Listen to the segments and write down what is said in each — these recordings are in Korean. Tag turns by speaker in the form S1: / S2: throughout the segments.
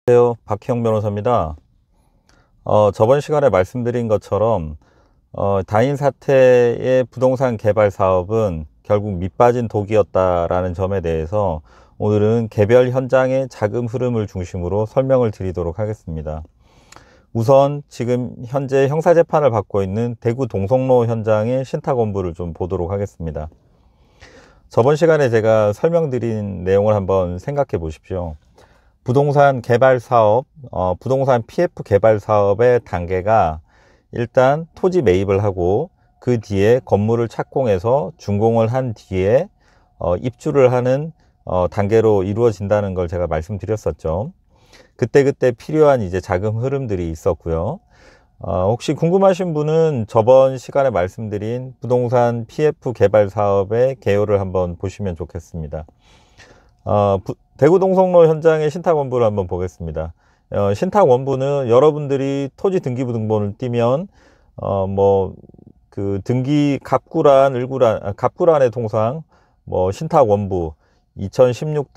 S1: 안녕하세요. 박희영 변호사입니다. 저번 시간에 말씀드린 것처럼 다인 사태의 부동산 개발 사업은 결국 밑빠진 독이었다라는 점에 대해서 오늘은 개별 현장의 자금 흐름을 중심으로 설명을 드리도록 하겠습니다. 우선 지금 현재 형사재판을 받고 있는 대구 동성로 현장의 신탁원부를 좀 보도록 하겠습니다. 저번 시간에 제가 설명드린 내용을 한번 생각해 보십시오. 부동산 개발 사업, 부동산 PF 개발 사업의 단계가 일단 토지 매입을 하고 그 뒤에 건물을 착공해서 준공을 한 뒤에 입주를 하는 단계로 이루어진다는 걸 제가 말씀드렸었죠. 그때 필요한 이제 자금 흐름들이 있었고요. 혹시 궁금하신 분은 저번 시간에 말씀드린 부동산 PF 개발 사업의 개요를 한번 보시면 좋겠습니다. 대구 동성로 현장의 신탁원부를 한번 보겠습니다. 신탁원부는 여러분들이 토지 등기부 등본을 띄면 그 등기 갑구란, 을구란, 갑구란에 통상 신탁원부 2016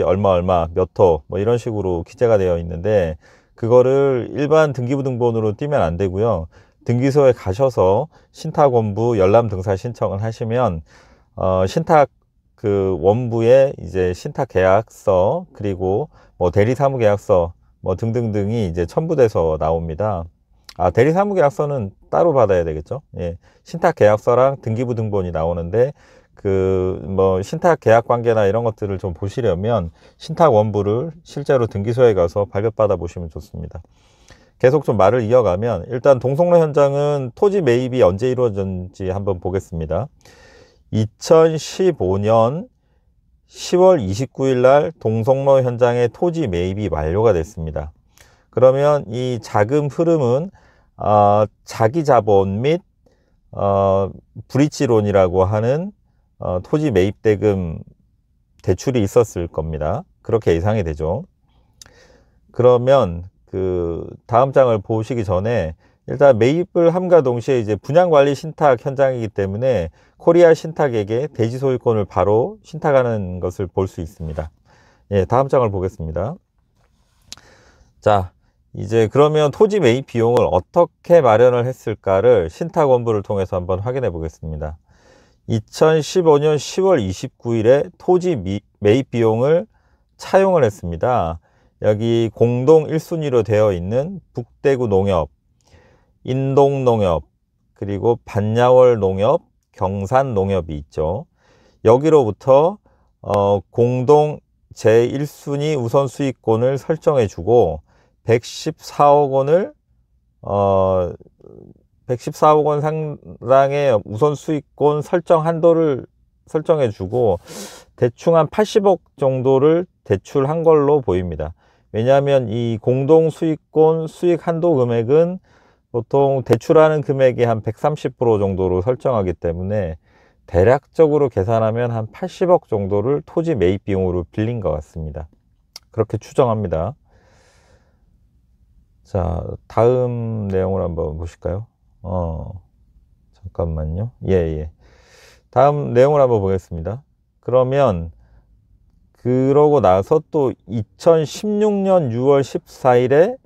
S1: 얼마 몇 호 이런 식으로 기재가 되어 있는데, 그거를 일반 등기부 등본으로 띄면 안 되고요. 등기소에 가셔서 신탁원부 열람 등사 신청을 하시면 신탁 그 원부에 이제 신탁 계약서, 그리고 대리사무 계약서 등등등이 이제 첨부돼서 나옵니다. 대리사무 계약서는 따로 받아야 되겠죠. 예. 신탁 계약서랑 등기부 등본이 나오는데, 신탁 계약 관계나 이런 것들을 좀 보시려면 신탁 원부를 실제로 등기소에 가서 발급받아 보시면 좋습니다. 계속 좀 말을 이어가면, 일단 동성로 현장은 토지 매입이 언제 이루어졌는지 한번 보겠습니다. 2015년 10월 29일 날 동성로 현장의 토지 매입이 완료가 됐습니다. 그러면 이 자금 흐름은 자기 자본 및 브릿지론이라고 하는 토지 매입 대금 대출이 있었을 겁니다. 그렇게 예상이 되죠. 그러면 그 다음 장을 보시기 전에 일단 매입을 함과 동시에 이제 분양관리 신탁 현장이기 때문에 코리아 신탁에게 대지 소유권을 바로 신탁하는 것을 볼 수 있습니다. 예, 다음 장을 보겠습니다. 자, 이제 그러면 토지 매입 비용을 어떻게 마련을 했을까를 신탁원부를 통해서 한번 확인해 보겠습니다. 2015년 10월 29일에 토지 매입 비용을 차용을 했습니다. 여기 공동 1순위로 되어 있는 북대구 농협, 인동농협, 그리고 반야월 농협, 경산 농협이 있죠. 여기로부터 공동 제1순위 우선 수익권을 설정해 주고 114억 원을 114억 원 상당의 우선 수익권 설정 한도를 설정해 주고 대충 한 80억 정도를 대출한 걸로 보입니다. 왜냐하면 이 공동 수익권 수익 한도 금액은 보통 대출하는 금액의 한 130% 정도로 설정하기 때문에 대략적으로 계산하면 한 80억 정도를 토지 매입 비용으로 빌린 것 같습니다. 그렇게 추정합니다. 자, 다음 내용을 한번 보실까요? 잠깐만요. 예. 다음 내용을 한번 보겠습니다. 그러면 그러고 나서 또 2016년 6월 14일에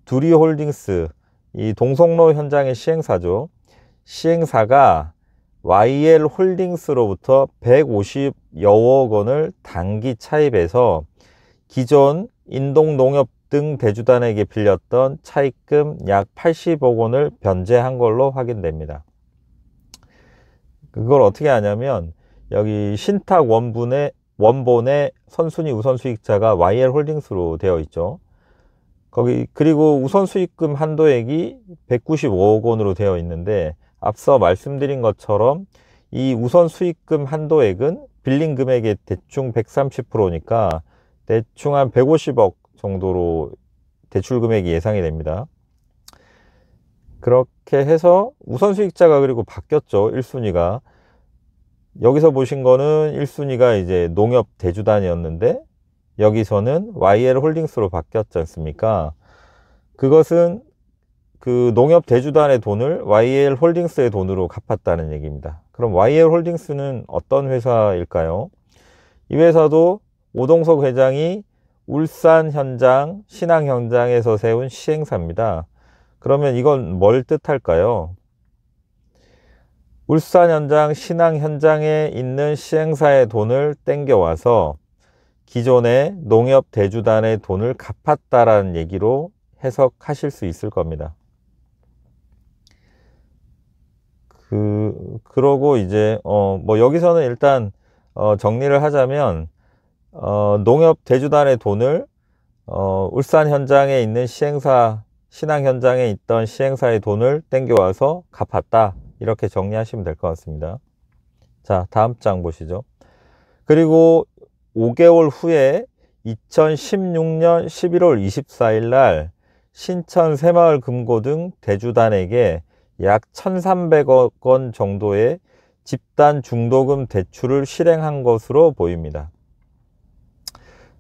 S1: 두리홀딩스, 이 동성로 현장의 시행사죠. 시행사가 YL홀딩스로부터 150여억 원을 단기 차입해서 기존 인동농협 등 대주단에게 빌렸던 차입금 약 80억 원을 변제한 걸로 확인됩니다. 그걸 어떻게 하냐면, 여기 신탁 원본의 선순위 우선 수익자가 YL홀딩스로 되어 있죠. 그리고 우선 수익금 한도액이 195억 원으로 되어 있는데, 앞서 말씀드린 것처럼 이 우선 수익금 한도액은 빌린 금액의 대충 130%니까 대충 한 150억 정도로 대출 금액이 예상이 됩니다. 그렇게 해서 우선 수익자가 그리고 바뀌었죠. 1순위가. 여기서 보신 거는 1순위가 이제 농협 대주단이었는데, 여기서는 YL홀딩스로 바뀌었지 않습니까? 그것은 그 농협 대주단의 돈을 YL홀딩스의 돈으로 갚았다는 얘기입니다. 그럼 YL홀딩스는 어떤 회사일까요? 이 회사도 오동석 회장이 울산 현장, 신항 현장에서 세운 시행사입니다. 그러면 이건 뭘 뜻할까요? 울산 현장, 신항 현장에 있는 시행사의 돈을 땡겨와서 기존의 농협 대주단의 돈을 갚았다라는 얘기로 해석하실 수 있을 겁니다. 그러고 이제 뭐 여기서는 일단 정리를 하자면 농협 대주단의 돈을 울산 현장에 있는 시행사, 신항 현장에 있던 시행사의 돈을 땡겨와서 갚았다, 이렇게 정리하시면 될 것 같습니다. 자, 다음 장 보시죠. 그리고 5개월 후에 2016년 11월 24일 날 신천 새마을 금고등 대주단에게 약 1,300억 원 정도의 집단 중도금 대출을 실행한 것으로 보입니다.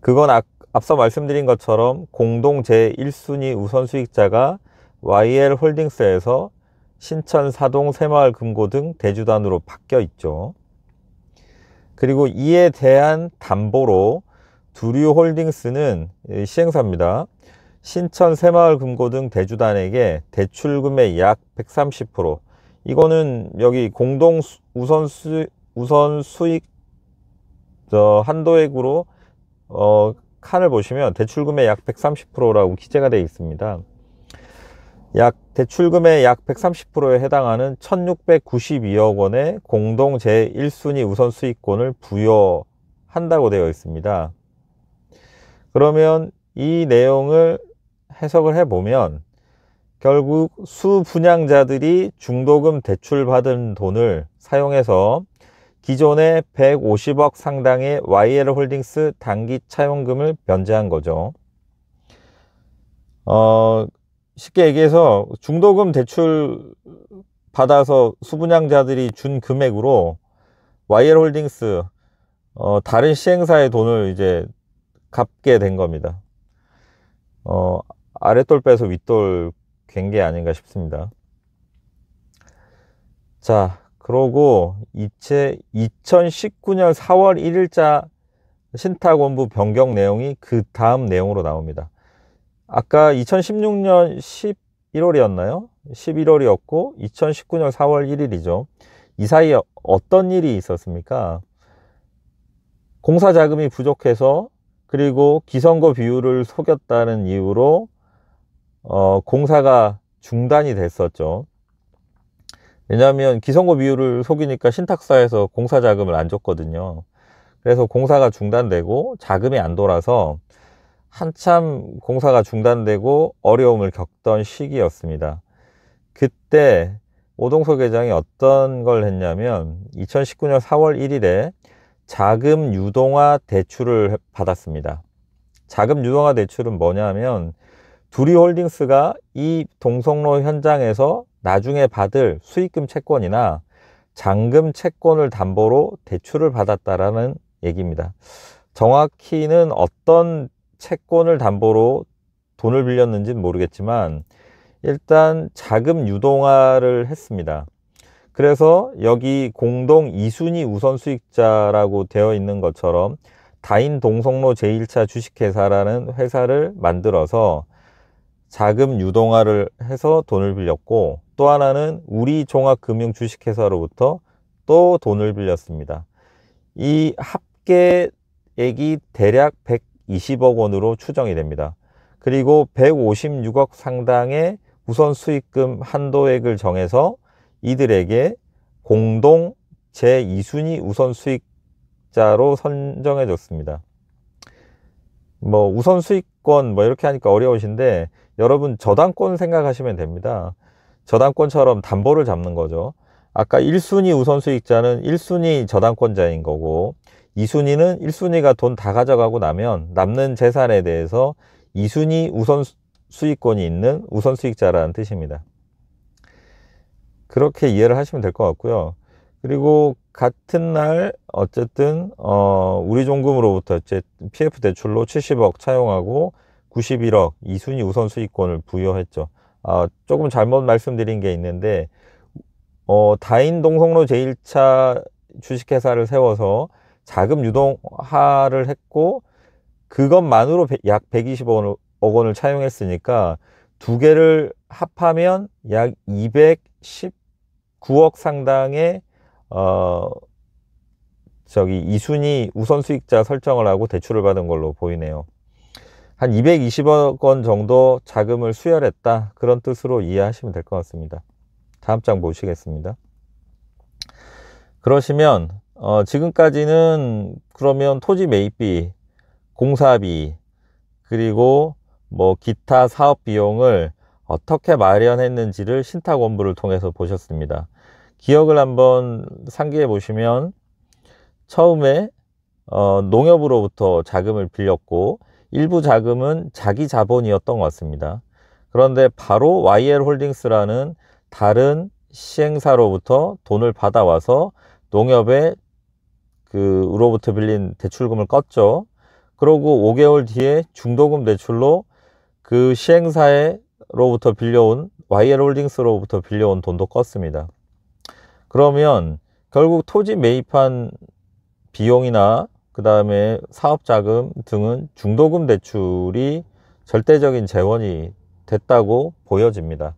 S1: 그건 앞서 말씀드린 것처럼 공동 제1순위 우선수익자가 YL홀딩스에서 신천 사동 새마을 금고등 대주단으로 바뀌어 있죠. 그리고 이에 대한 담보로 두류홀딩스는 시행사입니다. 신천 새마을 금고등 대주단에게 대출금의 약 130%, 이거는 여기 공동 우선 수익 한도액으로 칸을 보시면 대출금의 약 130%라고 기재가 되어 있습니다. 대출금의 약 130%에 해당하는 1,692억 원의 공동 제1순위 우선수익권을 부여한다고 되어 있습니다. 그러면 이 내용을 해석을 해보면 결국 수분양자들이 중도금 대출받은 돈을 사용해서 기존의 150억 상당의 YL홀딩스 단기 차용금을 변제한 거죠. 쉽게 얘기해서 중도금 대출 받아서 수분양자들이 준 금액으로 YL홀딩스 다른 시행사의 돈을 이제 갚게 된 겁니다. 아랫돌 빼서 윗돌 괭 게 아닌가 싶습니다. 자, 그러고 이제 2019년 4월 1일자 신탁원부 변경 내용이 그 다음 내용으로 나옵니다. 아까 2016년 11월이었나요? 11월이었고 2019년 4월 1일이죠. 이 사이에 어떤 일이 있었습니까? 공사 자금이 부족해서, 그리고 기성고 비율을 속였다는 이유로 공사가 중단이 됐었죠. 왜냐하면 기성고 비율을 속이니까 신탁사에서 공사 자금을 안 줬거든요. 그래서 공사가 중단되고 자금이 안 돌아서 한참 공사가 중단되고 어려움을 겪던 시기였습니다. 그때 오동석 회장이 어떤 걸 했냐면 2019년 4월 1일에 자금 유동화 대출을 받았습니다. 자금 유동화 대출은 뭐냐면 두리홀딩스가 이 동성로 현장에서 나중에 받을 수익금 채권이나 잔금 채권을 담보로 대출을 받았다라는 얘기입니다. 정확히는 어떤 채권을 담보로 돈을 빌렸는지는 모르겠지만 일단 자금 유동화를 했습니다. 그래서 여기 공동 2순위 우선수익자라고 되어 있는 것처럼 다인 동성로 제1차 주식회사라는 회사를 만들어서 자금 유동화를 해서 돈을 빌렸고, 또 하나는 우리종합금융주식회사로부터 또 돈을 빌렸습니다. 이 합계액이 대략 120억 원으로 추정이 됩니다. 그리고 156억 상당의 우선수익금 한도액을 정해서 이들에게 공동 제2순위 우선수익자로 선정해 줬습니다. 뭐 우선수익권 뭐 이렇게 하니까 어려우신데 여러분 저당권 생각하시면 됩니다. 저당권처럼 담보를 잡는 거죠. 아까 1순위 우선수익자는 1순위 저당권자인 거고, 2순위는 1순위가 돈 다 가져가고 나면 남는 재산에 대해서 2순위 우선수익권이 있는 우선수익자라는 뜻입니다. 그렇게 이해를 하시면 될 것 같고요. 그리고 같은 날 어쨌든 우리종금으로부터 PF 대출로 70억 차용하고 91억 2순위 우선수익권을 부여했죠. 조금 잘못 말씀드린 게 있는데 다인 동성로 제1차 주식회사를 세워서 자금 유동화를 했고 그것만으로 약 120억 원을 차용했으니까 두 개를 합하면 약 219억 상당의 이순위 우선 수익자 설정을 하고 대출을 받은 걸로 보이네요. 한 220억 원 정도 자금을 수혈했다, 그런 뜻으로 이해하시면 될 것 같습니다. 다음 장 보시겠습니다. 그러시면 지금까지는 그러면 토지 매입비, 공사비, 그리고 뭐 기타 사업 비용을 어떻게 마련했는지를 신탁 원부를 통해서 보셨습니다. 기억을 한번 상기해 보시면 처음에 농협으로부터 자금을 빌렸고 일부 자금은 자기 자본이었던 것 같습니다. 그런데 바로 YL홀딩스라는 다른 시행사로부터 돈을 받아와서 농협에 으로부터 빌린 대출금을 껐죠. 그러고 5개월 뒤에 중도금 대출로 그 시행사로부터 빌려온 YL홀딩스로부터 빌려온 돈도 껐습니다. 그러면 결국 토지 매입한 비용이나 그 다음에 사업자금 등은 중도금 대출이 절대적인 재원이 됐다고 보여집니다.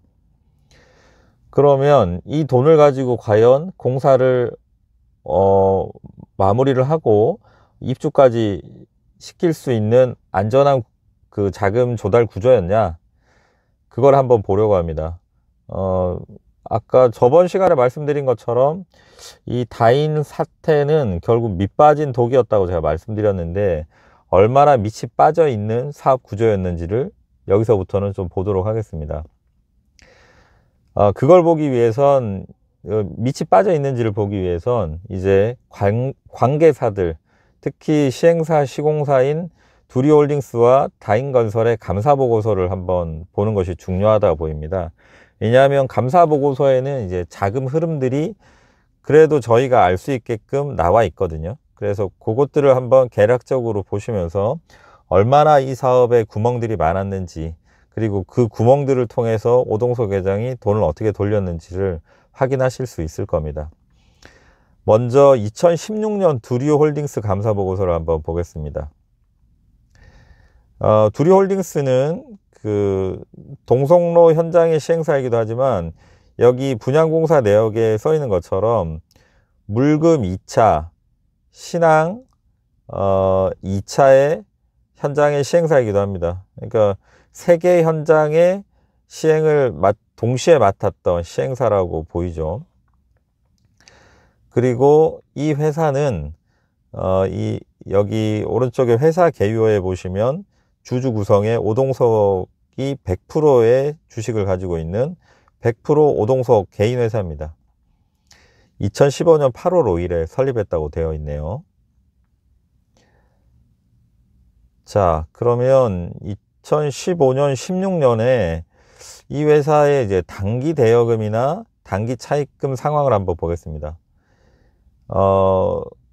S1: 그러면 이 돈을 가지고 과연 공사를 마무리를 하고 입주까지 시킬 수 있는 안전한 그 자금 조달 구조였냐, 그걸 한번 보려고 합니다. 아까 저번 시간에 말씀드린 것처럼 이 다인 사태는 결국 밑빠진 독이었다고 제가 말씀드렸는데, 얼마나 밑이 빠져 있는 사업 구조였는지를 여기서부터는 좀 보도록 하겠습니다. 그걸 보기 위해선, 밑이 빠져 있는지를 보기 위해선 이제 관계사들, 특히 시행사 시공사인 두리홀딩스와 다인건설의 감사보고서를 한번 보는 것이 중요하다 보입니다. 왜냐하면 감사보고서에는 이제 자금 흐름들이 그래도 저희가 알 수 있게끔 나와 있거든요. 그래서 그것들을 한번 개략적으로 보시면서 얼마나 이 사업에 구멍들이 많았는지, 그리고 그 구멍들을 통해서 오동석 회장이 돈을 어떻게 돌렸는지를 확인하실 수 있을 겁니다. 먼저 2016년 두리홀딩스 감사보고서를 한번 보겠습니다. 두리홀딩스는 그 동성로 현장의 시행사이기도 하지만 여기 분양공사 내역에 써 있는 것처럼 물금 2차, 신항 2차의 현장의 시행사이기도 합니다. 그러니까 3개 현장의 시행을 동시에 맡았던 시행사라고 보이죠. 그리고 이 회사는 여기 오른쪽에 회사 개요에 보시면 주주 구성에 오동석이 100%의 주식을 가지고 있는 100% 오동석 개인 회사입니다. 2015년 8월 5일에 설립했다고 되어 있네요. 자, 그러면 2015년 16년에 이 회사의 이제 단기 대여금이나 단기 차입금 상황을 한번 보겠습니다.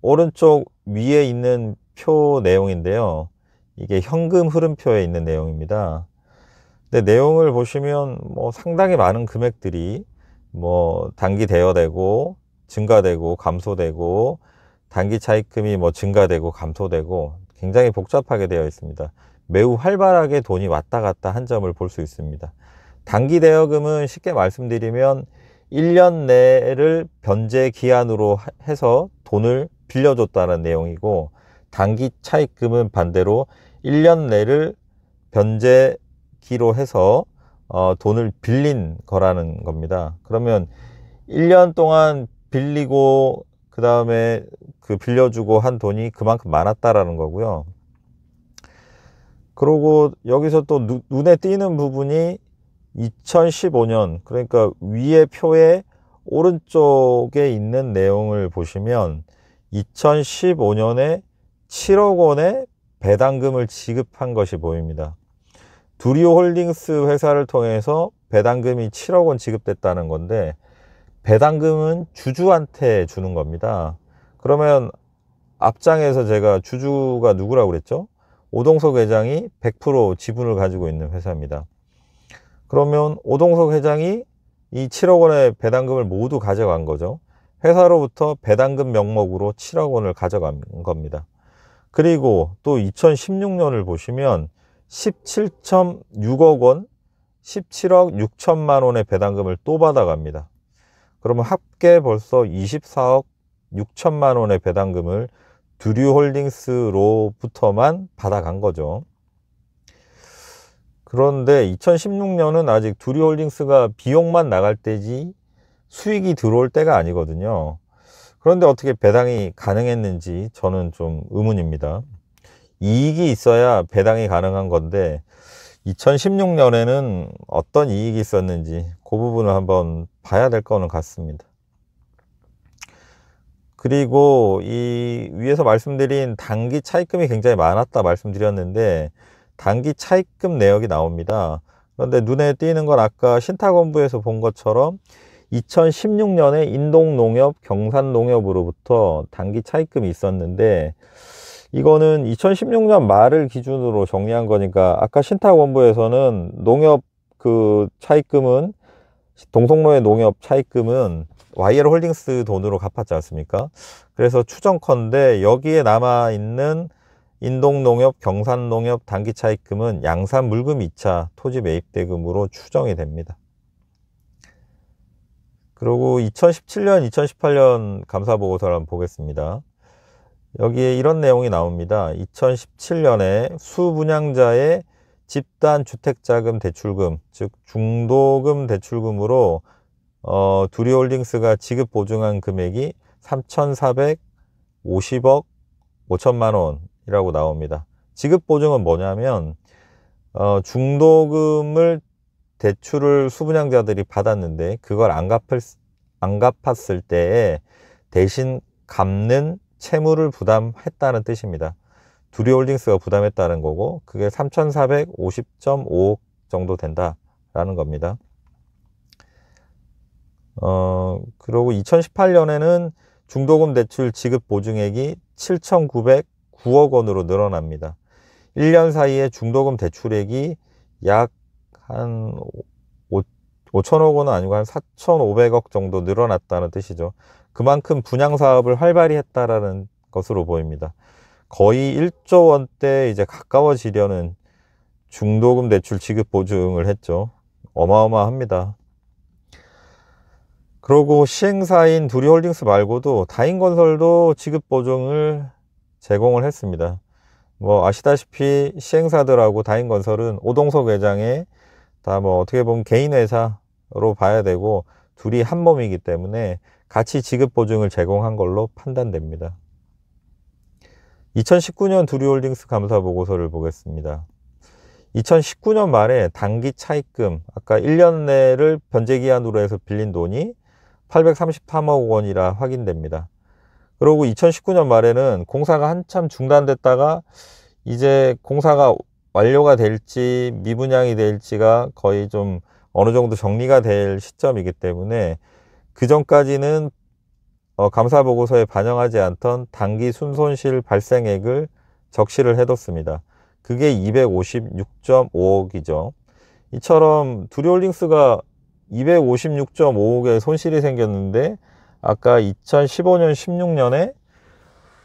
S1: 오른쪽 위에 있는 표 내용인데요. 이게 현금 흐름표에 있는 내용입니다. 근데 내용을 보시면 뭐 상당히 많은 금액들이 뭐 단기 대여되고 증가되고 감소되고, 단기 차입금이 뭐 증가되고 감소되고, 굉장히 복잡하게 되어 있습니다. 매우 활발하게 돈이 왔다 갔다 한 점을 볼 수 있습니다. 단기 대여금은 쉽게 말씀드리면 1년 내를 변제 기한으로 해서 돈을 빌려줬다는 내용이고, 단기 차입금은 반대로 1년 내를 변제기로 해서 돈을 빌린 거라는 겁니다. 그러면 1년 동안 빌리고 그 다음에 그 빌려주고 한 돈이 그만큼 많았다라는 거고요. 그리고 여기서 또 눈에 띄는 부분이 2015년, 그러니까 위에 표의 오른쪽에 있는 내용을 보시면 2015년에 7억 원의 배당금을 지급한 것이 보입니다. 두리홀딩스 회사를 통해서 배당금이 7억 원 지급됐다는 건데, 배당금은 주주한테 주는 겁니다. 그러면 앞장에서 제가 주주가 누구라고 그랬죠? 오동석 회장이 100% 지분을 가지고 있는 회사입니다. 그러면 오동석 회장이 이 7억 원의 배당금을 모두 가져간 거죠. 회사로부터 배당금 명목으로 7억 원을 가져간 겁니다. 그리고 또 2016년을 보시면 17.6억 원, 17억 6천만 원의 배당금을 또 받아갑니다. 그러면 합계 벌써 24억 6천만 원의 배당금을 두류홀딩스로부터만 받아간 거죠. 그런데 2016년은 아직 두류홀딩스가 비용만 나갈 때지 수익이 들어올 때가 아니거든요. 그런데 어떻게 배당이 가능했는지 저는 좀 의문입니다. 이익이 있어야 배당이 가능한 건데 2016년에는 어떤 이익이 있었는지 그 부분을 한번 봐야 될 거는 같습니다. 그리고 이 위에서 말씀드린 단기 차입금이 굉장히 많았다 말씀드렸는데 단기 차입금 내역이 나옵니다. 그런데 눈에 띄는 건 아까 신탁원부에서 본 것처럼 2016년에 인동농협, 경산농협으로부터 단기 차입금이 있었는데 이거는 2016년 말을 기준으로 정리한 거니까 아까 신탁원부에서는 농협 그 차입금은 동성로의 농협 차입금은 YL홀딩스 돈으로 갚았지 않습니까? 그래서 추정컨대 여기에 남아있는 인동농협, 경산농협 단기 차입금은 양산물금 2차 토지 매입대금으로 추정이 됩니다. 그리고 2017년, 2018년 감사보고서를 한번 보겠습니다. 여기에 이런 내용이 나옵니다. 2017년에 수분양자의 집단주택자금 대출금, 즉 중도금 대출금으로 두류홀딩스가 지급 보증한 금액이 3,450억 5천만 원이라고 나옵니다. 지급 보증은 뭐냐면 중도금을 대출을 수분양자들이 받았는데 그걸 안 갚았을 때에 대신 갚는 채무를 부담했다는 뜻입니다. 두류홀딩스가 부담했다는 거고 그게 3,450.5억 정도 된다라는 겁니다. 그리고 2018년에는 중도금 대출 지급 보증액이 7,909억 원으로 늘어납니다. 1년 사이에 중도금 대출액이 약 한 5천억 원은 아니고 한 4,500억 정도 늘어났다는 뜻이죠. 그만큼 분양사업을 활발히 했다라는 것으로 보입니다. 거의 1조 원대 이제 가까워지려는 중도금 대출 지급 보증을 했죠. 어마어마합니다. 그리고 시행사인 두류홀딩스 말고도 다인건설도 지급 보증을 제공을 했습니다. 뭐 아시다시피 시행사들하고 다인건설은 오동석 회장의 다 뭐 어떻게 보면 개인 회사로 봐야 되고 둘이 한 몸이기 때문에 같이 지급 보증을 제공한 걸로 판단됩니다. 2019년 두류홀딩스 감사 보고서를 보겠습니다. 2019년 말에 단기 차입금, 아까 1년 내를 변제기한으로 해서 빌린 돈이 833억 원이라 확인됩니다. 그리고 2019년 말에는 공사가 한참 중단됐다가 이제 공사가 완료가 될지 미분양이 될지가 거의 좀 어느 정도 정리가 될 시점이기 때문에 그 전까지는 감사보고서에 반영하지 않던 단기 순손실 발생액을 적시를 해뒀습니다. 그게 256.5억이죠. 이처럼 두류홀딩스가 256.5억의 손실이 생겼는데 아까 2015년 16년에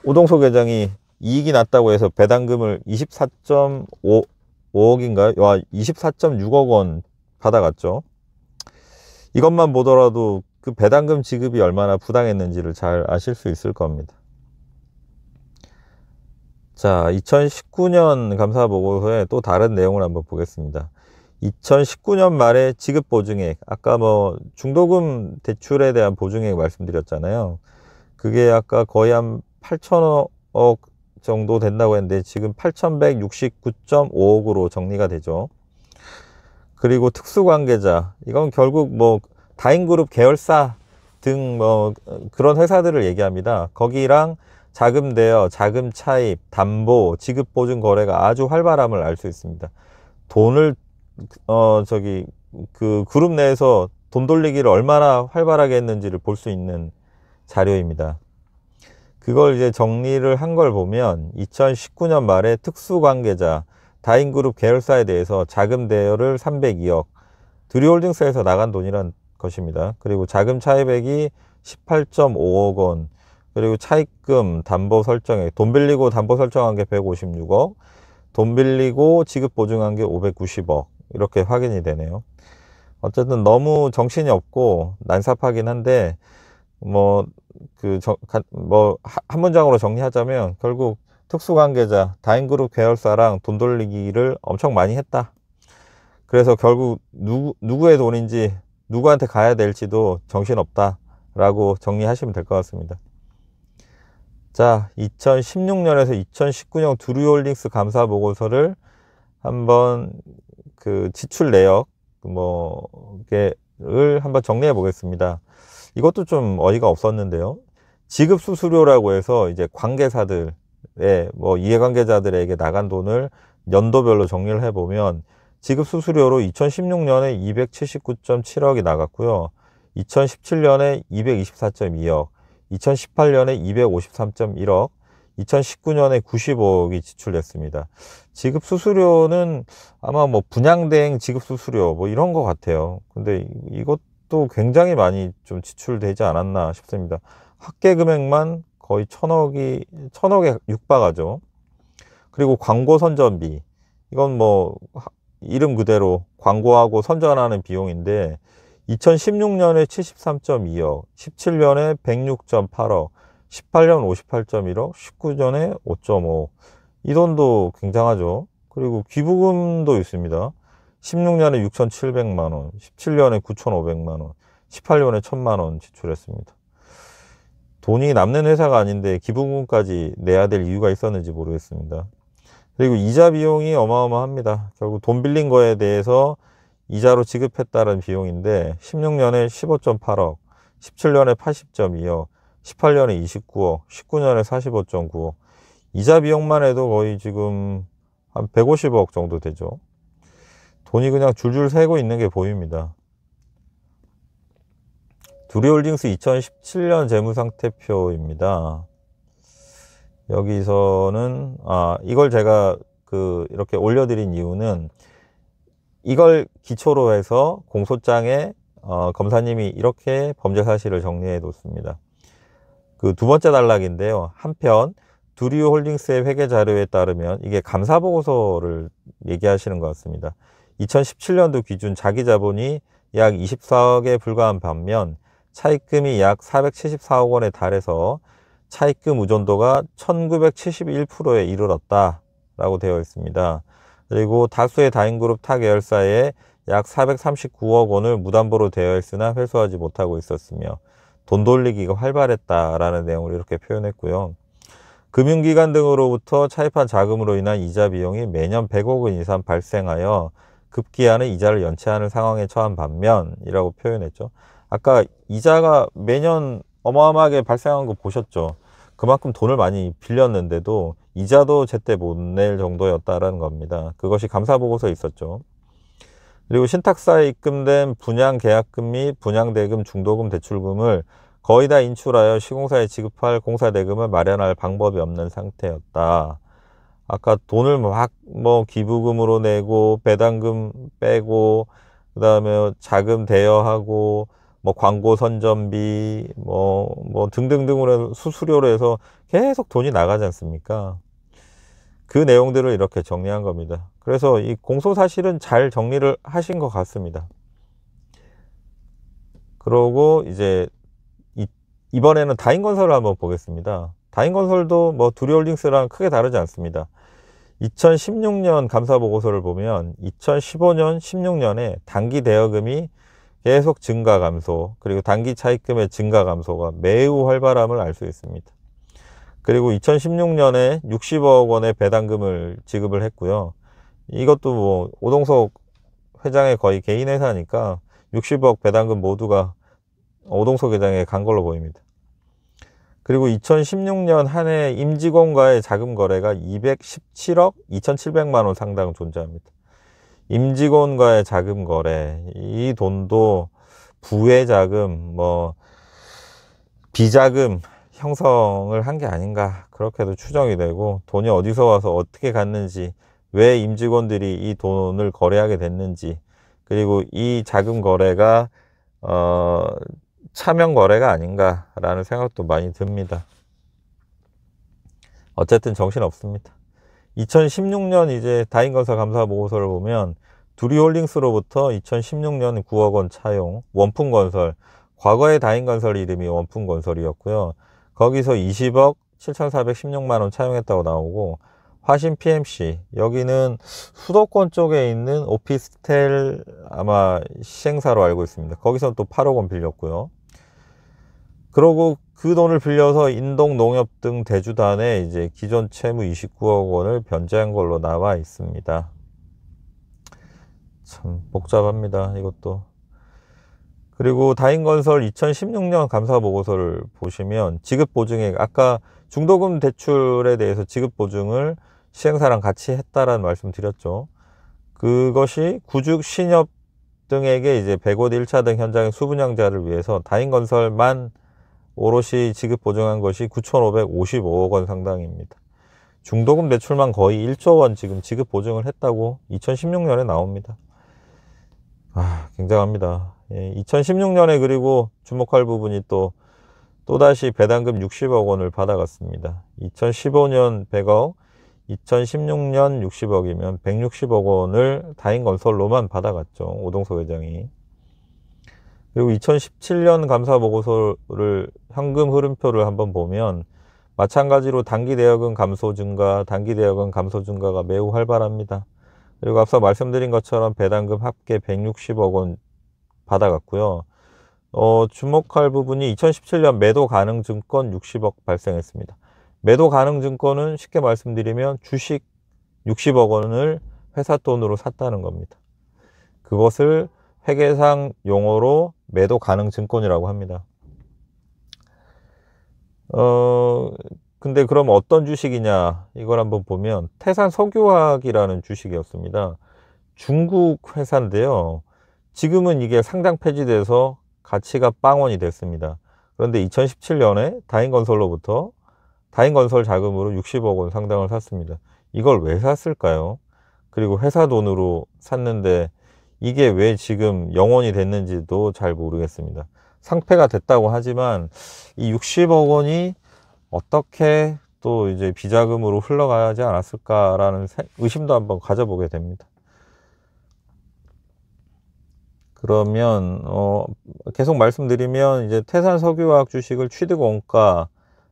S1: 오동석 회장이 이익이 났다고 해서 배당금을 24.5억인가요? 24.6억 원 받아갔죠. 이것만 보더라도 그 배당금 지급이 얼마나 부당했는지를 잘 아실 수 있을 겁니다. 자, 2019년 감사보고서에 또 다른 내용을 한번 보겠습니다. 2019년 말에 지급 보증액, 아까 뭐 중도금 대출에 대한 보증액 말씀드렸잖아요. 그게 아까 거의 한 8천억 정도 된다고 했는데 지금 8,169.5억으로 정리가 되죠. 그리고 특수관계자, 이건 결국 뭐 다인그룹 계열사 등 뭐 그런 회사들을 얘기합니다. 거기랑 자금 대여, 자금 차입, 담보, 지급 보증 거래가 아주 활발함을 알 수 있습니다. 돈을 그 그룹 내에서 돈 돌리기를 얼마나 활발하게 했는지를 볼 수 있는 자료입니다. 그걸 이제 정리를 한 걸 보면 2019년 말에 특수관계자, 다인그룹 계열사에 대해서 자금 대여를 302억, 두류홀딩스에서 나간 돈이란 것입니다. 그리고 자금 차입액이 18.5억 원, 그리고 차입금, 담보 설정액, 돈 빌리고 담보 설정한 게 156억, 돈 빌리고 지급 보증한 게 590억, 이렇게 확인이 되네요. 어쨌든 너무 정신이 없고 난삽하긴 한데, 한 문장으로 정리하자면 결국 특수관계자, 다인그룹 계열사랑 돈 돌리기를 엄청 많이 했다. 그래서 결국 누구의 돈인지, 누구한테 가야 될지도 정신없다 라고 정리하시면 될 것 같습니다. 자, 2016년에서 2019년 두류홀딩스 감사 보고서를 한번 지출 내역 를 한번 정리해 보겠습니다. 이것도 좀 어이가 없었는데요. 지급 수수료라고 해서 이제 관계사들의 이해관계자들에게 나간 돈을 연도별로 정리를 해 보면, 지급 수수료로 2016년에 279.7억이 나갔고요. 2017년에 224.2억, 2018년에 253.1억, 2019년에 95억이 지출됐습니다. 지급 수수료는 아마 분양대행 지급 수수료 이런 것 같아요. 근데 이것도 굉장히 많이 좀 지출되지 않았나 싶습니다. 합계 금액만 거의 천억에 육박하죠. 그리고 광고 선전비, 이건 이름 그대로 광고하고 선전하는 비용인데, 2016년에 73.2억, 17년에 106.8억, 18년 58.1억, 19년에 5.5억. 이 돈도 굉장하죠. 그리고 기부금도 있습니다. 16년에 6,700만원, 17년에 9,500만원, 18년에 1,000만원 지출했습니다. 돈이 남는 회사가 아닌데 기부금까지 내야 될 이유가 있었는지 모르겠습니다. 그리고 이자 비용이 어마어마합니다. 결국 돈 빌린 거에 대해서 이자로 지급했다는 비용인데, 16년에 15.8억, 17년에 80.2억, 18년에 29억, 19년에 45.9억. 이자 비용만 해도 거의 지금 한 150억 정도 되죠. 돈이 그냥 줄줄 새고 있는 게 보입니다. 두류홀딩스 2017년 재무상태표입니다. 여기서는 이걸 제가 이렇게 올려드린 이유는, 이걸 기초로 해서 공소장에 검사님이 이렇게 범죄 사실을 정리해 뒀습니다. 두 번째 단락인데요. 한편 두류홀딩스의 회계 자료에 따르면 이게 감사 보고서를 얘기하시는 것 같습니다. 2017년도 기준 자기 자본이 약 24억에 불과한 반면 차입금이 약 474억 원에 달해서 차입금 의존도가 1971%에 이르렀다라고 되어 있습니다. 그리고 다수의 다인그룹 타 계열사에 약 439억 원을 무담보로 되어 있으나 회수하지 못하고 있었으며 돈 돌리기가 활발했다라는 내용을 이렇게 표현했고요. 금융기관 등으로부터 차입한 자금으로 인한 이자 비용이 매년 100억 원 이상 발생하여 급기야는 이자를 연체하는 상황에 처한 반면이라고 표현했죠. 아까 이자가 매년 어마어마하게 발생한 거 보셨죠? 그만큼 돈을 많이 빌렸는데도 이자도 제때 못 낼 정도였다라는 겁니다. 그것이 감사보고서에 있었죠. 그리고 신탁사에 입금된 분양계약금 및 분양대금, 중도금, 대출금을 거의 다 인출하여 시공사에 지급할 공사대금을 마련할 방법이 없는 상태였다. 아까 돈을 기부금으로 내고 배당금 빼고 그 다음에 자금 대여하고 광고 선전비 등등등으로 수수료로 해서 계속 돈이 나가지 않습니까? 그 내용들을 이렇게 정리한 겁니다. 그래서 이 공소사실은 잘 정리를 하신 것 같습니다. 그러고 이제 이번에는 다인건설을 한번 보겠습니다. 다인건설도 두류홀딩스랑 크게 다르지 않습니다. 2016년 감사보고서를 보면 2015년, 16년에 단기 대여금이 계속 증가 감소, 그리고 단기 차입금의 증가 감소가 매우 활발함을 알 수 있습니다. 그리고 2016년에 60억 원의 배당금을 지급을 했고요. 이것도 오동석 회장의 거의 개인 회사니까 60억 배당금 모두가 오동석 회장에 간 걸로 보입니다. 그리고 2016년 한 해 임직원과의 자금 거래가 217억 2,700만 원 상당 존재합니다. 임직원과의 자금 거래, 이 돈도 부의 자금, 비자금 형성을 한 게 아닌가, 그렇게도 추정이 되고, 돈이 어디서 와서 어떻게 갔는지, 왜 임직원들이 이 돈을 거래하게 됐는지, 그리고 이 자금 거래가 차명 거래가 아닌가라는 생각도 많이 듭니다. 어쨌든 정신없습니다. 2016년 이제 다인건설 감사 보고서를 보면 두리홀딩스로부터 2016년 9억 원 차용 원풍건설, 과거의 다인건설 이름이 원풍건설이었고요. 거기서 20억 7,416만 원 차용했다고 나오고, 화신 PMC 여기는 수도권 쪽에 있는 오피스텔 아마 시행사로 알고 있습니다. 거기서 또 8억 원 빌렸고요. 그러고 그 돈을 빌려서 인동농협 등 대주단에 이제 기존 채무 29억 원을 변제한 걸로 나와 있습니다. 참 복잡합니다, 이것도. 그리고 다인건설 2016년 감사보고서를 보시면 지급보증액, 아까 중도금 대출에 대해서 지급보증을 시행사랑 같이 했다라는 말씀 드렸죠. 그것이 구죽, 신협 등에게 이제 100호 1차 등 현장의 수분양자를 위해서 다인건설만 오롯이 지급 보증한 것이 9,555억 원 상당입니다. 중도금 대출만 거의 1조 원 지금 지급 보증을 했다고 2016년에 나옵니다. 굉장합니다. 2016년에 그리고 주목할 부분이 또다시 배당금 60억 원을 받아갔습니다. 2015년 100억, 2016년 60억이면 160억 원을 다인건설로만 받아갔죠, 오동석 회장이. 그리고 2017년 감사보고서를 현금 흐름표를 한번 보면 마찬가지로 단기대여금 감소 증가, 단기대여금 감소 증가가 매우 활발합니다. 그리고 앞서 말씀드린 것처럼 배당금 합계 160억 원 받아갔고요. 주목할 부분이 2017년 매도 가능 증권 60억 발생했습니다. 매도 가능 증권은 쉽게 말씀드리면 주식 60억 원을 회사 돈으로 샀다는 겁니다. 그것을 회계상 용어로 매도 가능 증권이라고 합니다. 근데 그럼 어떤 주식이냐, 이걸 한번 보면 태산 석유화학이라는 주식이었습니다. 중국 회사인데요. 지금은 이게 상장 폐지돼서 가치가 빵원이 됐습니다. 그런데 2017년에 다인건설로부터 다인건설 자금으로 60억 원 상당을 샀습니다. 이걸 왜 샀을까요? 그리고 회사 돈으로 샀는데 이게 왜 지금 영원이 됐는지도 잘 모르겠습니다. 상폐가 됐다고 하지만 이 60억 원이 어떻게 또 이제 비자금으로 흘러가지 않았을까라는 의심도 한번 가져보게 됩니다. 그러면 계속 말씀드리면 이제 태산 석유화학 주식을 취득 원가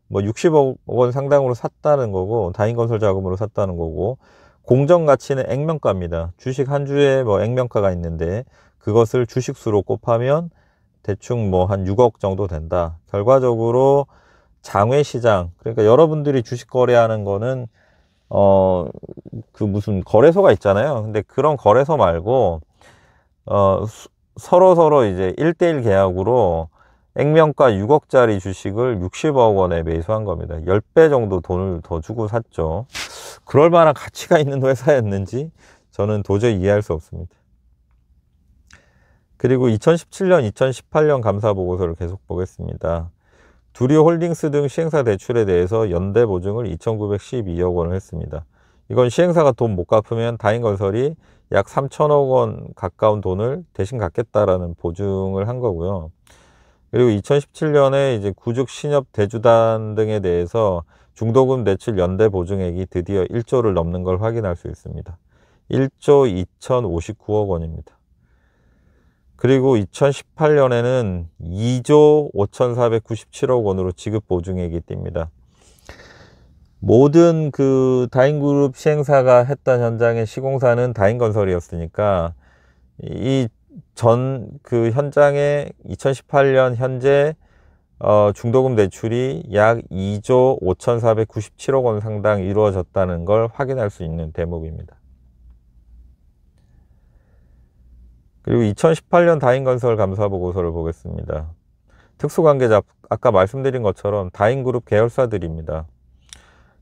S1: 뭐 60억 원 상당으로 샀다는 거고, 다인건설 자금으로 샀다는 거고, 공정 가치는 액면가입니다. 주식 한 주에 뭐 액면가가 있는데 그것을 주식수로 곱하면 대충 뭐 한 6억 정도 된다. 결과적으로 장외시장, 그러니까 여러분들이 주식 거래하는 거는 그 무슨 거래소가 있잖아요. 근데 그런 거래소 말고 서로 이제 1대1 계약으로 액면가 6억짜리 주식을 60억 원에 매수한 겁니다. 10배 정도 돈을 더 주고 샀죠. 그럴 만한 가치가 있는 회사였는지 저는 도저히 이해할 수 없습니다. 그리고 2017년, 2018년 감사보고서를 계속 보겠습니다. 두리홀딩스 등 시행사 대출에 대해서 연대 보증을 2,912억 원을 했습니다. 이건 시행사가 돈 못 갚으면 다인건설이 약 3천억 원 가까운 돈을 대신 갚겠다라는 보증을 한 거고요. 그리고 2017년에 이제 구죽, 신협, 대주단 등에 대해서 중도금 대출 연대 보증액이 드디어 1조를 넘는 걸 확인할 수 있습니다. 1조 2,059억 원입니다. 그리고 2018년에는 2조 5,497억 원으로 지급 보증액이 뛱니다. 모든 그 다인그룹 시행사가 했던 현장의 시공사는 다인건설이었으니까 이 그 현장에 2018년 현재 중도금 대출이 약 2조 5,497억 원 상당 이루어졌다는 걸 확인할 수 있는 대목입니다. 그리고 2018년 다인건설 감사보고서를 보겠습니다. 특수관계자, 아까 말씀드린 것처럼 다인그룹 계열사들입니다.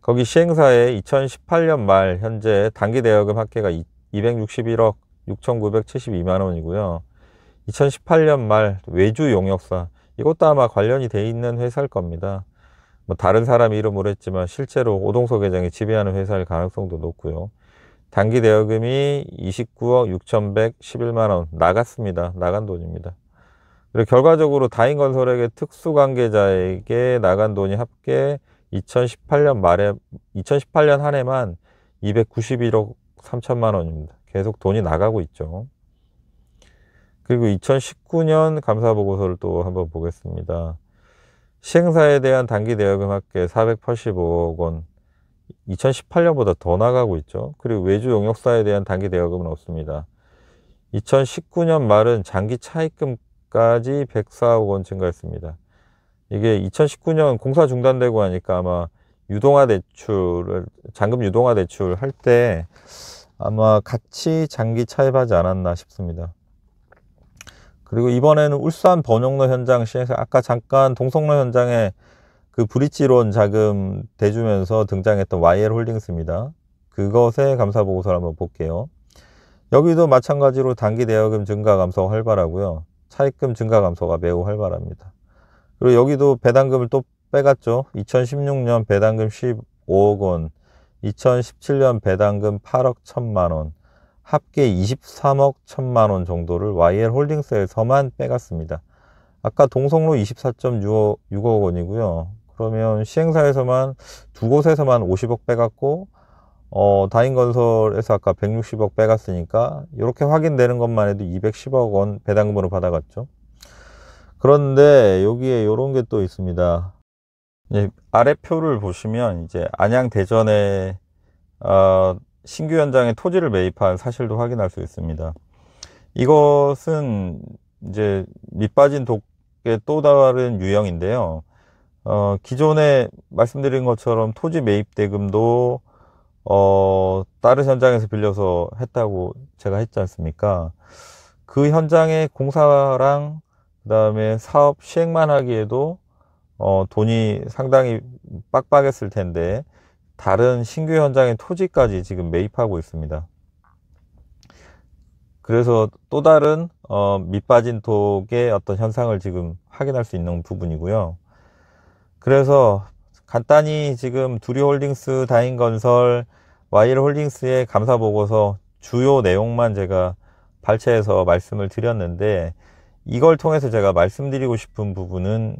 S1: 거기 시행사에 2018년 말 현재 단기대여금 합계가 261억 6,972만 원이고요. 2018년 말 외주 용역사, 이것도 아마 관련이 돼 있는 회사일 겁니다. 뭐 다른 사람 이름으로 했지만 실제로 오동석 회장이 지배하는 회사일 가능성도 높고요. 단기 대여금이 29억 6,111만 원 나갔습니다. 나간 돈입니다. 그리고 결과적으로 다인건설에게 특수관계자에게 나간 돈이 합계 2018년 말에 2018년 한 해만 291억 3천만 원입니다. 계속 돈이 나가고 있죠. 그리고 2019년 감사보고서를 또 한번 보겠습니다. 시행사에 대한 단기 대여금 합계 485억 원, 2018년보다 더 나가고 있죠. 그리고 외주 용역사에 대한 단기 대여금은 없습니다. 2019년 말은 장기 차입금까지 104억 원 증가했습니다. 이게 2019년 공사 중단되고 하니까 아마 유동화 대출을, 잔금 유동화 대출 할 때 아마 같이 장기 차입하지 않았나 싶습니다. 그리고 이번에는 울산 번영로 현장 시행사, 아까 잠깐 동성로 현장에 그 브릿지론 자금 대주면서 등장했던 YL홀딩스입니다. 그것의 감사보고서를 한번 볼게요. 여기도 마찬가지로 단기 대여금 증가 감소가 활발하고요. 차입금 증가 감소가 매우 활발합니다. 그리고 여기도 배당금을 또 빼갔죠. 2016년 배당금 15억 원, 2017년 배당금 8억 1천만 원, 합계 23억 1천만 원 정도를 YL홀딩스에서만 빼갔습니다. 아까 동성로 24.6억 원이고요. 그러면 시행사에서만 두 곳에서만 50억 빼갔고, 다인건설에서 아까 160억 빼갔으니까 이렇게 확인되는 것만 해도 210억 원 배당금으로 받아갔죠. 그런데 여기에 이런 게 또 있습니다. 아래 표를 보시면 이제 안양 대전에 신규 현장에 토지를 매입한 사실도 확인할 수 있습니다. 이것은 이제 밑빠진 독의 또 다른 유형인데요. 기존에 말씀드린 것처럼 토지 매입 대금도 다른 현장에서 빌려서 했다고 제가 했지 않습니까? 그 현장의 공사랑 그 다음에 사업 시행만 하기에도 돈이 상당히 빡빡했을 텐데 다른 신규 현장의 토지까지 지금 매입하고 있습니다. 그래서 또 다른 밑빠진 독의 어떤 현상을 지금 확인할 수 있는 부분이고요. 그래서 간단히 지금 두리홀딩스, 다인건설, YL홀딩스의 감사보고서 주요 내용만 제가 발췌해서 말씀을 드렸는데, 이걸 통해서 제가 말씀드리고 싶은 부분은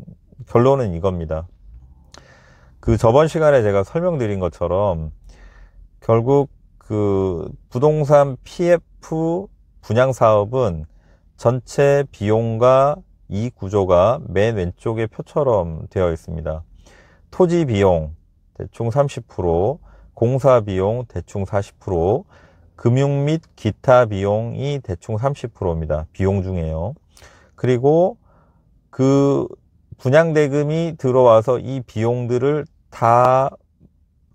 S1: 결론은 이겁니다. 그 저번 시간에 제가 설명드린 것처럼 결국 그 부동산 PF 분양 사업은 전체 비용과 이익 구조가 맨 왼쪽의 표처럼 되어 있습니다. 토지 비용 대충 30%, 공사 비용 대충 40%, 금융 및 기타 비용이 대충 30%입니다. 비용 중에요. 그리고 그 분양 대금이 들어와서 이 비용들을 다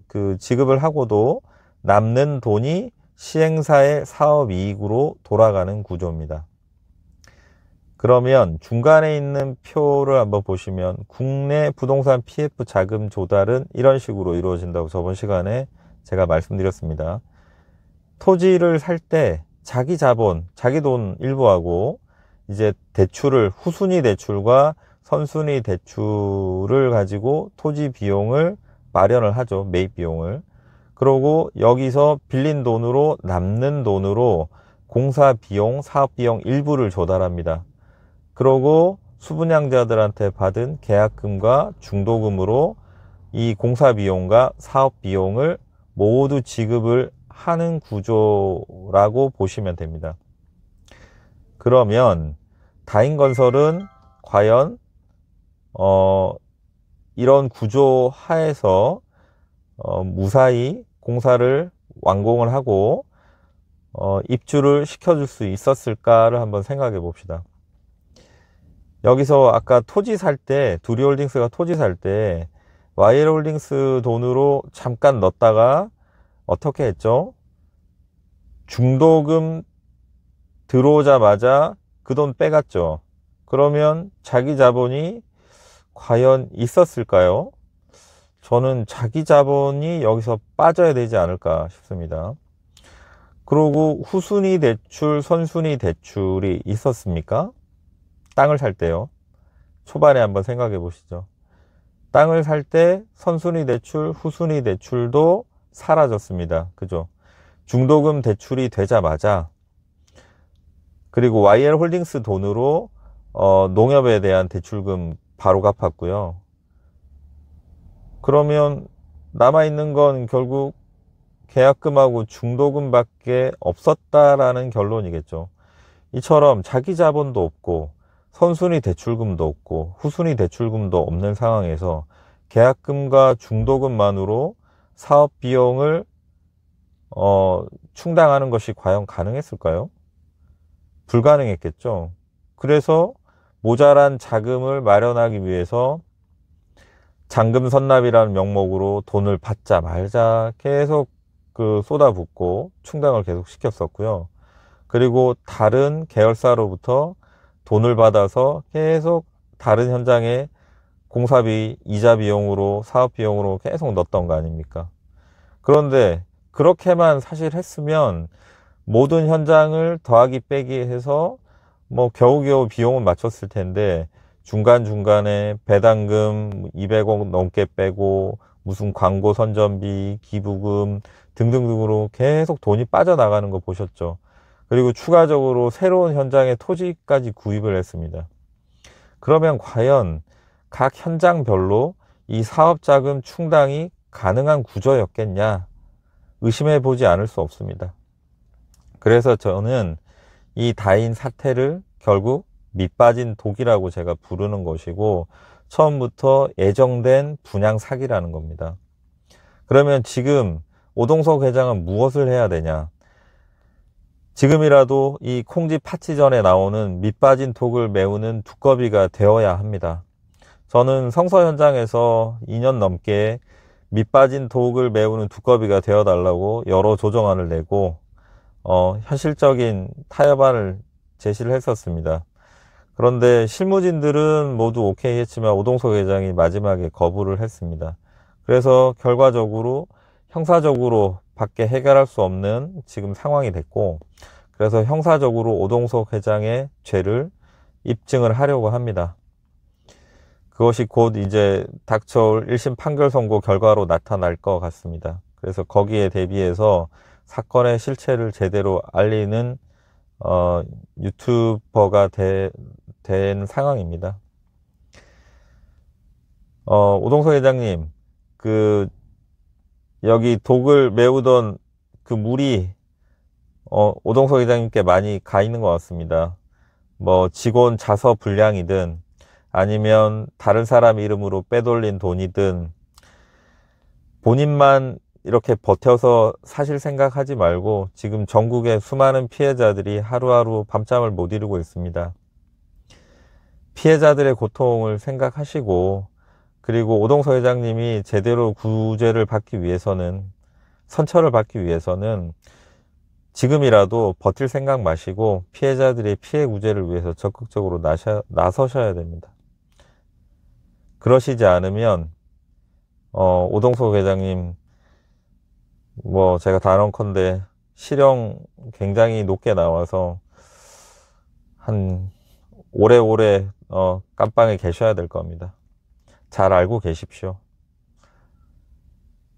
S1: 그 지급을 하고도 남는 돈이 시행사의 사업 이익으로 돌아가는 구조입니다. 그러면 중간에 있는 표를 한번 보시면 국내 부동산 PF 자금 조달은 이런 식으로 이루어진다고 저번 시간에 제가 말씀드렸습니다. 토지를 살 때 자기 자본, 자기 돈 일부하고 이제 대출을, 후순위 대출과 선순위 대출을 가지고 토지 비용을 마련을 하죠. 매입 비용을. 그러고 여기서 빌린 돈으로, 남는 돈으로 공사 비용, 사업 비용 일부를 조달합니다. 그러고 수분양자들한테 받은 계약금과 중도금으로 이 공사 비용과 사업 비용을 모두 지급을 하는 구조라고 보시면 됩니다. 그러면 다인건설은 과연 이런 구조 하에서 무사히 공사를 완공을 하고 입주를 시켜줄 수 있었을까를 한번 생각해 봅시다. 여기서 아까 토지 살 때, 두리홀딩스가 토지 살 때 YL홀딩스 돈으로 잠깐 넣었다가 어떻게 했죠? 중도금 들어오자마자 그 돈 빼갔죠. 그러면 자기 자본이 과연 있었을까요? 저는 자기 자본이 여기서 빠져야 되지 않을까 싶습니다. 그리고 후순위 대출, 선순위 대출이 있었습니까? 땅을 살 때요. 초반에 한번 생각해 보시죠. 땅을 살 때 선순위 대출, 후순위 대출도 사라졌습니다. 그죠? 중도금 대출이 되자마자, 그리고 YL홀딩스 돈으로 농협에 대한 대출금 바로 갚았고요. 그러면 남아있는 건 결국 계약금하고 중도금밖에 없었다라는 결론이겠죠. 이처럼 자기 자본도 없고 선순위 대출금도 없고 후순위 대출금도 없는 상황에서 계약금과 중도금만으로 사업 비용을 충당하는 것이 과연 가능했을까요? 불가능했겠죠. 그래서 모자란 자금을 마련하기 위해서 잔금 선납이라는 명목으로 돈을 받자 말자 계속 쏟아붓고 충당을 계속 시켰었고요. 그리고 다른 계열사로부터 돈을 받아서 계속 다른 현장에 공사비, 이자 비용으로, 사업 비용으로 계속 넣었던 거 아닙니까? 그런데 그렇게만 사실 했으면 모든 현장을 더하기 빼기 해서 뭐 겨우겨우 비용은 맞췄을 텐데 중간중간에 배당금 200억 넘게 빼고 무슨 광고 선전비, 기부금 등등등으로 계속 돈이 빠져나가는 거 보셨죠. 그리고 추가적으로 새로운 현장의 토지까지 구입을 했습니다. 그러면 과연 각 현장별로 이 사업자금 충당이 가능한 구조였겠냐 의심해 보지 않을 수 없습니다. 그래서 저는 이 다인 사태를 결국 밑빠진 독이라고 제가 부르는 것이고 처음부터 예정된 분양 사기라는 겁니다. 그러면 지금 오동석 회장은 무엇을 해야 되냐? 지금이라도 이 콩쥐 파치 전에 나오는 밑빠진 독을 메우는 두꺼비가 되어야 합니다. 저는 성서 현장에서 2년 넘게 밑빠진 독을 메우는 두꺼비가 되어달라고 여러 조정안을 내고 현실적인 타협안을 제시를 했었습니다. 그런데 실무진들은 모두 오케이 했지만 오동석 회장이 마지막에 거부를 했습니다. 그래서 결과적으로 형사적으로 밖에 해결할 수 없는 지금 상황이 됐고 그래서 형사적으로 오동석 회장의 죄를 입증을 하려고 합니다. 그것이 곧 이제 닥쳐올 1심 판결 선고 결과로 나타날 것 같습니다. 그래서 거기에 대비해서 사건의 실체를 제대로 알리는 유튜버가 된 상황입니다. 오동석 회장님, 여기 독을 메우던 그 물이 오동석 회장님께 많이 가 있는 것 같습니다. 뭐 직원 자서 불량이든 아니면 다른 사람 이름으로 빼돌린 돈이든 본인만 이렇게 버텨서 사실 생각하지 말고 지금 전국의 수많은 피해자들이 하루하루 밤잠을 못 이루고 있습니다. 피해자들의 고통을 생각하시고 그리고 오동석 회장님이 제대로 구제를 받기 위해서는 선처를 받기 위해서는 지금이라도 버틸 생각 마시고 피해자들의 피해 구제를 위해서 적극적으로 나서셔야 됩니다. 그러시지 않으면 오동석 회장님 뭐 제가 단언컨대 실형 굉장히 높게 나와서 한 오래오래 깜빵에 계셔야 될 겁니다. 잘 알고 계십시오.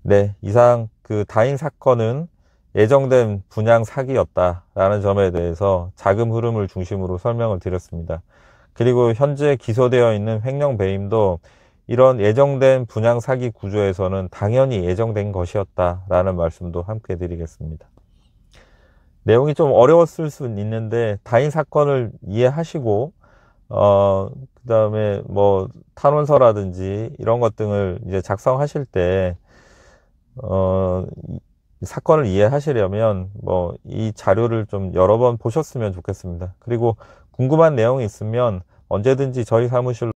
S1: 네, 이상 다인 사건은 예정된 분양 사기였다라는 점에 대해서 자금 흐름을 중심으로 설명을 드렸습니다. 그리고 현재 기소되어 있는 횡령 배임도 이런 예정된 분양 사기 구조에서는 당연히 예정된 것이었다라는 말씀도 함께 드리겠습니다. 내용이 좀 어려웠을 수는 있는데 다인 사건을 이해하시고 그 다음에 뭐 탄원서라든지 이런 것 등을 이제 작성하실 때 사건을 이해하시려면 뭐 이 자료를 좀 여러 번 보셨으면 좋겠습니다. 그리고 궁금한 내용이 있으면 언제든지 저희 사무실로